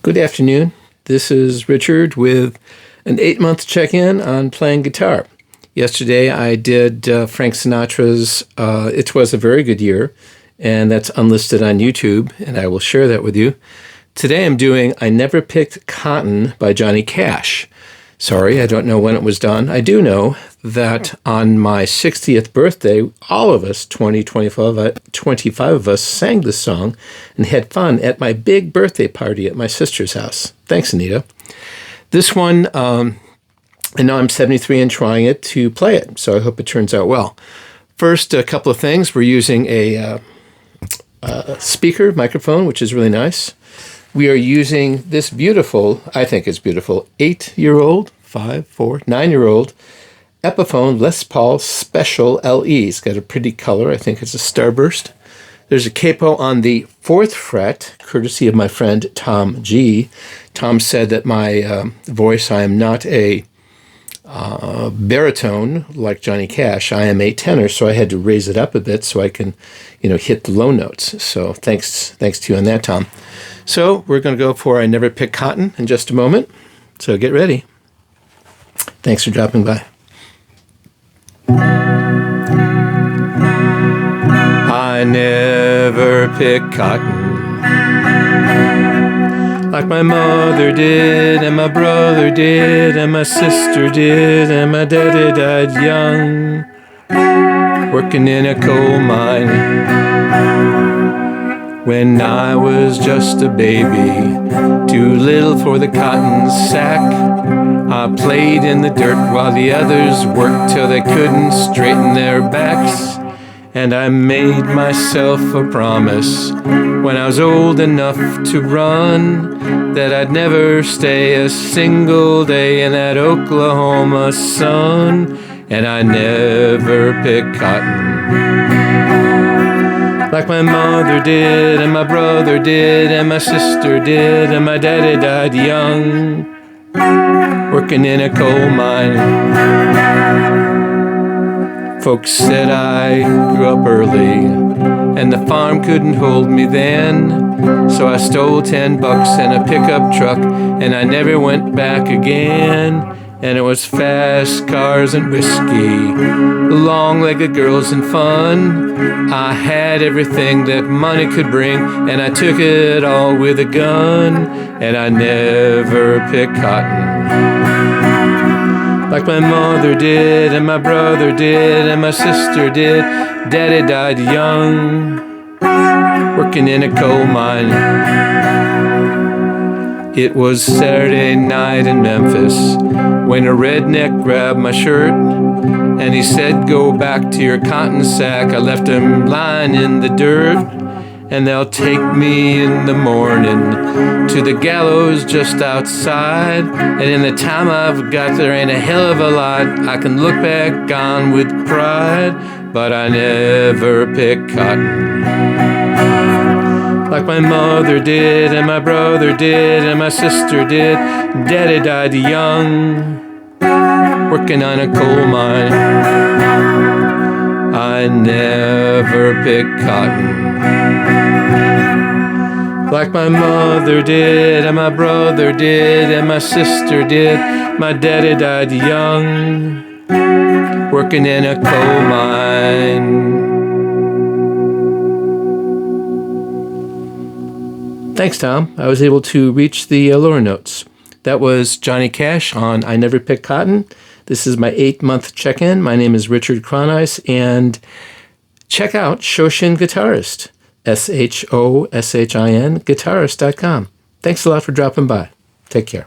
Good afternoon. This is Richard with an 8-month check-in on playing guitar. Yesterday I did Frank Sinatra's It Was a Very Good Year, and that's unlisted on YouTube, and I will share that with you. Today I'm doing I Never Picked Cotton by Johnny Cash. Sorry, I don't know when it was done. I do know that on my 60th birthday, all of us, 25 of us, sang this song and had fun at my big birthday party at my sister's house. Thanks, Anita. This one, and now I'm 73 and trying it to play it, so I hope it turns out well. First, a couple of things. We're using a speaker microphone, which is really nice. We are using this beautiful, I think it's beautiful, 9-year-old Epiphone Les Paul Special LE. It's got a pretty color. I think it's a starburst. There's a capo on the 4th fret, courtesy of my friend Tom G. Tom said that my voice, I am not a baritone like Johnny Cash. I am a tenor, so I had to raise it up a bit so I can, hit the low notes. So thanks to you on that, Tom. So we're going to go for I Never Pick Cotton in just a moment. So get ready. Thanks for dropping by. I never pick cotton like my mother did, and my brother did, and my sister did, and my daddy died young, working in a coal mine. When I was just a baby, too little for the cotton sack, I played in the dirt while the others worked till they couldn't straighten their backs. And I made myself a promise when I was old enough to run that I'd never stay a single day in that Oklahoma sun. And I never picked cotton like my mother did, and my brother did, and my sister did, and my daddy died young, working in a coal mine. Folks said I grew up early, and the farm couldn't hold me then, so I stole $10 and a pickup truck, and I never went back again. And it was fast cars and whiskey, long-legged girls and fun. I had everything that money could bring, and I took it all with a gun. And I never picked cotton like my mother did, and my brother did, and my sister did. Daddy died young, working in a coal mine. It was Saturday night in Memphis when a redneck grabbed my shirt and he said, "Go back to your cotton sack. I left him lying in the dirt, and they'll take me in the morning to the gallows just outside. And in the time I've got, there ain't a hell of a lot I can look back on with pride. But I never picked cotton like my mother did, and my brother did, and my sister did. Daddy died young, working on a coal mine. I never picked cotton like my mother did, and my brother did, and my sister did. My daddy died young, working in a coal mine." Thanks, Tom. I was able to reach the lower notes. That was Johnny Cash on I Never Pick Cotton. This is my 8-month check-in. My name is Richard Cronice, and check out Shoshin Guitarist, Shoshin, guitarist.com. Thanks a lot for dropping by. Take care.